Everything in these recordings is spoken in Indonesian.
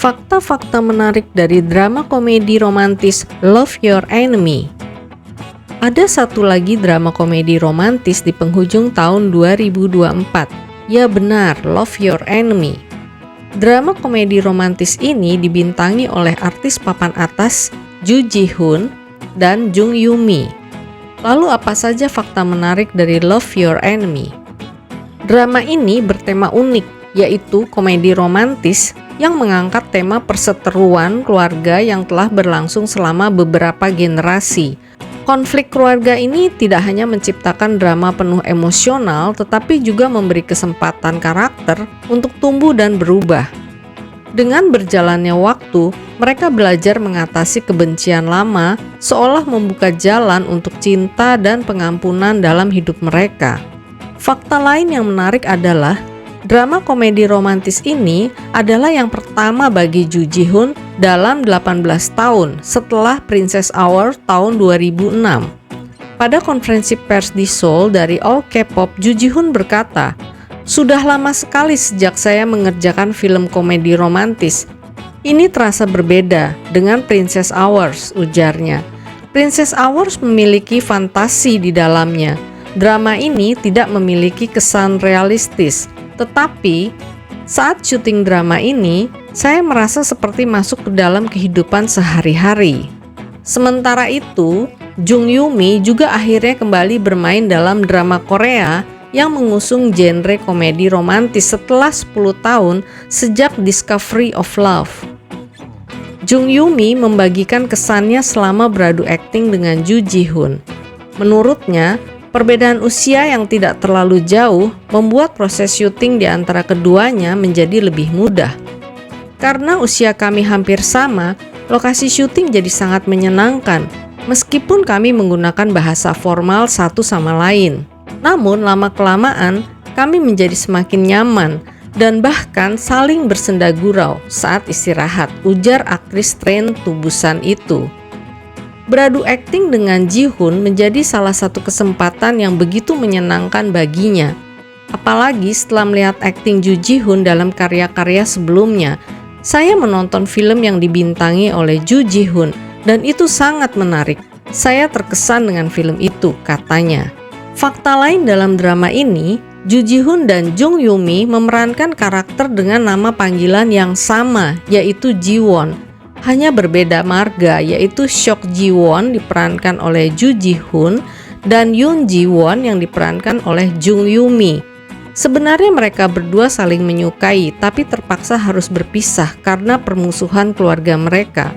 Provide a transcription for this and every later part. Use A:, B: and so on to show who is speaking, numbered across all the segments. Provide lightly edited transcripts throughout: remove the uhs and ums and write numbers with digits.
A: Fakta-fakta menarik dari drama komedi romantis Love Your Enemy. Ada satu lagi drama komedi romantis di penghujung tahun 2024. Ya benar, Love Your Enemy. Drama komedi romantis ini dibintangi oleh artis papan atas Joo Ji-hoon dan Jung Yoo-mi. Lalu apa saja fakta menarik dari Love Your Enemy? Drama ini bertema unik, yaitu komedi romantis yang mengangkat tema perseteruan keluarga yang telah berlangsung selama beberapa generasi. Konflik keluarga ini tidak hanya menciptakan drama penuh emosional, tetapi juga memberi kesempatan karakter untuk tumbuh dan berubah. Dengan berjalannya waktu, mereka belajar mengatasi kebencian lama, seolah membuka jalan untuk cinta dan pengampunan dalam hidup mereka. Fakta lain yang menarik adalah drama komedi romantis ini adalah yang pertama bagi Joo Ji-hoon dalam 18 tahun setelah Princess Hour tahun 2006. Pada konferensi pers di Seoul dari All K-pop, Joo Ji-hoon berkata, "Sudah lama sekali sejak saya mengerjakan film komedi romantis. Ini terasa berbeda dengan Princess Hours," ujarnya. Princess Hours memiliki fantasi di dalamnya. Drama ini tidak memiliki kesan realistis. Tetapi, saat syuting drama ini, saya merasa seperti masuk ke dalam kehidupan sehari-hari. Sementara itu, Jung Yoo-mi juga akhirnya kembali bermain dalam drama Korea yang mengusung genre komedi romantis setelah 10 tahun sejak Discovery of Love. Jung Yoo-mi membagikan kesannya selama beradu akting dengan Joo Ji-hoon. Menurutnya, perbedaan usia yang tidak terlalu jauh membuat proses syuting di antara keduanya menjadi lebih mudah. Karena usia kami hampir sama, lokasi syuting jadi sangat menyenangkan, meskipun kami menggunakan bahasa formal satu sama lain. Namun lama-kelamaan, kami menjadi semakin nyaman dan bahkan saling bersenda gurau saat istirahat, ujar aktris Train to Busan itu. Beradu akting dengan Ji-hoon menjadi salah satu kesempatan yang begitu menyenangkan baginya. Apalagi setelah melihat akting Joo Ji-hoon dalam karya-karya sebelumnya, saya menonton film yang dibintangi oleh Joo Ji-hoon dan itu sangat menarik. Saya terkesan dengan film itu, katanya. Fakta lain dalam drama ini, Joo Ji-hoon dan Jung Yoo-mi memerankan karakter dengan nama panggilan yang sama, yaitu Ji-won. Hanya berbeda marga, yaitu Seok Ji-won diperankan oleh Joo Ji-hoon dan Yoon Ji-won yang diperankan oleh Jung Yoo-mi. Sebenarnya mereka berdua saling menyukai, tapi terpaksa harus berpisah karena permusuhan keluarga mereka.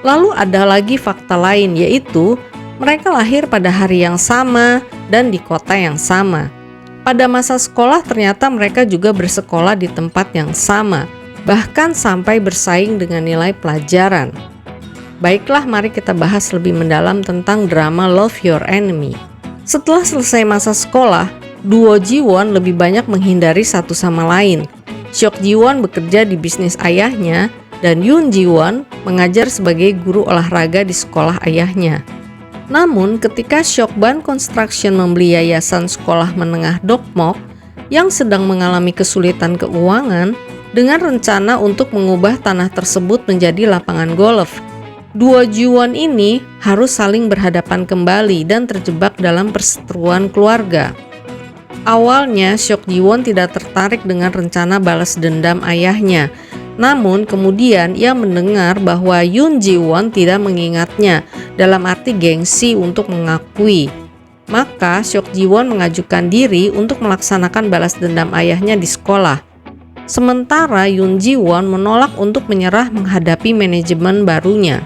A: Lalu ada lagi fakta lain, yaitu mereka lahir pada hari yang sama dan di kota yang sama. Pada masa sekolah ternyata mereka juga bersekolah di tempat yang sama, bahkan sampai bersaing dengan nilai pelajaran. Baiklah, mari kita bahas lebih mendalam tentang drama Love Your Enemy. Setelah selesai masa sekolah, duo Ji-won lebih banyak menghindari satu sama lain. Seok Ji-won bekerja di bisnis ayahnya dan Yoon Ji-won mengajar sebagai guru olahraga di sekolah ayahnya. Namun, ketika Seokban Construction membeli yayasan sekolah menengah Dokmok yang sedang mengalami kesulitan keuangan, dengan rencana untuk mengubah tanah tersebut menjadi lapangan golf, duo Ji-won ini harus saling berhadapan kembali dan terjebak dalam perseteruan keluarga. Awalnya, Seok Ji-won tidak tertarik dengan rencana balas dendam ayahnya. Namun kemudian ia mendengar bahwa Yoon Ji-won tidak mengingatnya, dalam arti gengsi untuk mengakui. Maka Seok Ji-won mengajukan diri untuk melaksanakan balas dendam ayahnya di sekolah. Sementara Yoon Ji-won menolak untuk menyerah menghadapi manajemen barunya.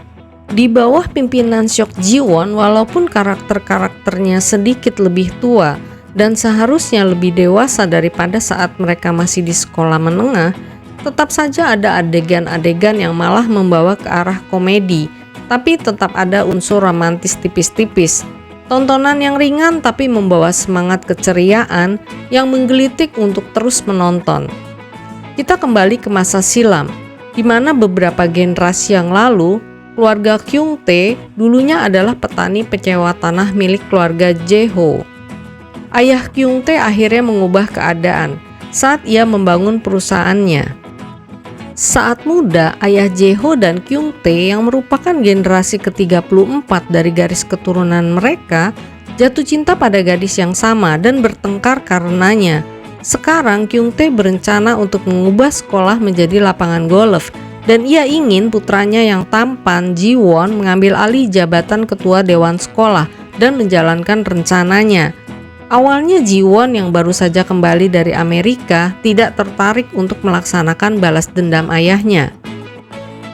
A: Di bawah pimpinan Seok Ji-won, walaupun karakter-karakternya sedikit lebih tua dan seharusnya lebih dewasa daripada saat mereka masih di sekolah menengah, tetap saja ada adegan-adegan yang malah membawa ke arah komedi, tapi tetap ada unsur romantis tipis-tipis. Tontonan yang ringan tapi membawa semangat keceriaan yang menggelitik untuk terus menonton. Kita kembali ke masa silam, di mana beberapa generasi yang lalu, keluarga Kyung Tae dulunya adalah petani penyewa tanah milik keluarga Jae-ho. Ayah Kyung Tae akhirnya mengubah keadaan saat ia membangun perusahaannya. Saat muda, ayah Jae-ho dan Kyung-tae yang merupakan generasi ke-34 dari garis keturunan mereka jatuh cinta pada gadis yang sama dan bertengkar karenanya. Sekarang Kyung-tae berencana untuk mengubah sekolah menjadi lapangan golf dan ia ingin putranya yang tampan, Ji-won, mengambil alih jabatan ketua dewan sekolah dan menjalankan rencananya. Awalnya Ji-won yang baru saja kembali dari Amerika tidak tertarik untuk melaksanakan balas dendam ayahnya.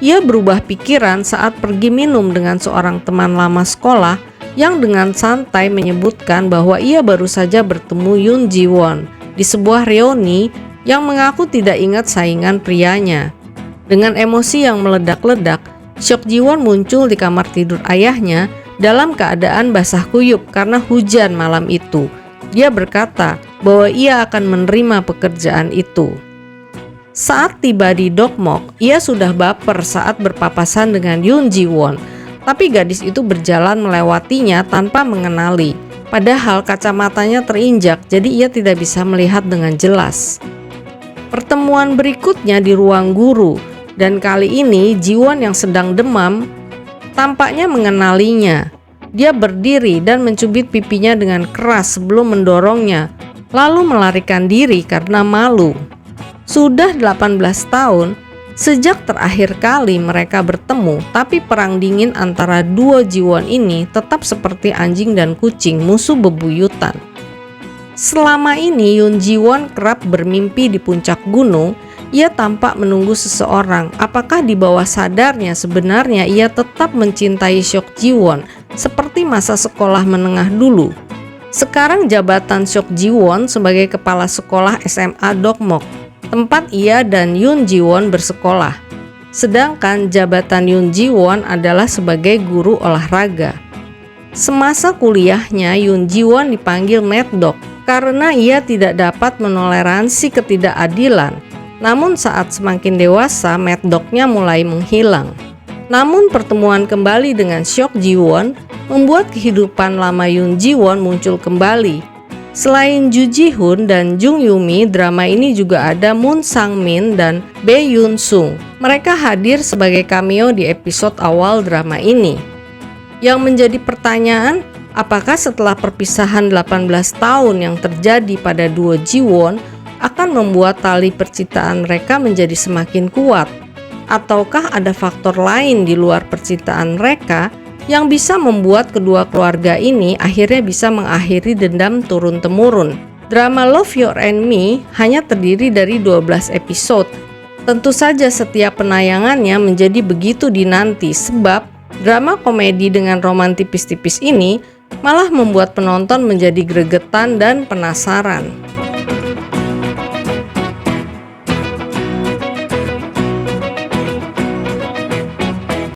A: Ia berubah pikiran saat pergi minum dengan seorang teman lama sekolah yang dengan santai menyebutkan bahwa ia baru saja bertemu Yoon Ji-won di sebuah reuni yang mengaku tidak ingat saingan prianya. Dengan emosi yang meledak-ledak, Seok Ji-won muncul di kamar tidur ayahnya dalam keadaan basah kuyup karena hujan malam itu. Dia berkata bahwa ia akan menerima pekerjaan itu. Saat tiba di Dokmok, ia sudah baper saat berpapasan dengan Yoon Ji-won, tapi gadis itu berjalan melewatinya tanpa mengenali. Padahal kacamatanya terinjak, jadi ia tidak bisa melihat dengan jelas. Pertemuan berikutnya di ruang guru, dan kali ini Ji-won yang sedang demam tampaknya mengenalinya. Dia berdiri dan mencubit pipinya dengan keras sebelum mendorongnya, lalu melarikan diri karena malu. Sudah 18 tahun sejak terakhir kali mereka bertemu, tapi perang dingin antara dua Ji-won ini tetap seperti anjing dan kucing, musuh bebuyutan. Selama ini Yoon Ji-won kerap bermimpi di puncak gunung. Ia tampak menunggu seseorang. Apakah di bawah sadarnya sebenarnya ia tetap mencintai Seok Ji-won seperti masa sekolah menengah dulu? Sekarang jabatan Seok Ji-won sebagai kepala sekolah SMA Dokmok, tempat ia dan Yoon Ji-won bersekolah. Sedangkan jabatan Yoon Ji-won adalah sebagai guru olahraga. Semasa kuliahnya, Yoon Ji-won dipanggil Mad Dog karena ia tidak dapat menoleransi ketidakadilan. Namun saat semakin dewasa, Mad Dog-nya mulai menghilang. Namun pertemuan kembali dengan Seok Ji-won membuat kehidupan lama Yoon Ji-won muncul kembali. Selain Ju Ji-hoon dan Jung Yoo-mi, drama ini juga ada Moon Sang-min dan Bae Yoon-sung. Mereka hadir sebagai cameo di episode awal drama ini. Yang menjadi pertanyaan, apakah setelah perpisahan 18 tahun yang terjadi pada duo Ji-won akan membuat tali percintaan mereka menjadi semakin kuat? Ataukah ada faktor lain di luar percintaan mereka yang bisa membuat kedua keluarga ini akhirnya bisa mengakhiri dendam turun-temurun? Drama Love Your Enemy hanya terdiri dari 12 episode. Tentu saja setiap penayangannya menjadi begitu dinanti sebab drama komedi dengan roman tipis-tipis ini malah membuat penonton menjadi gregetan dan penasaran.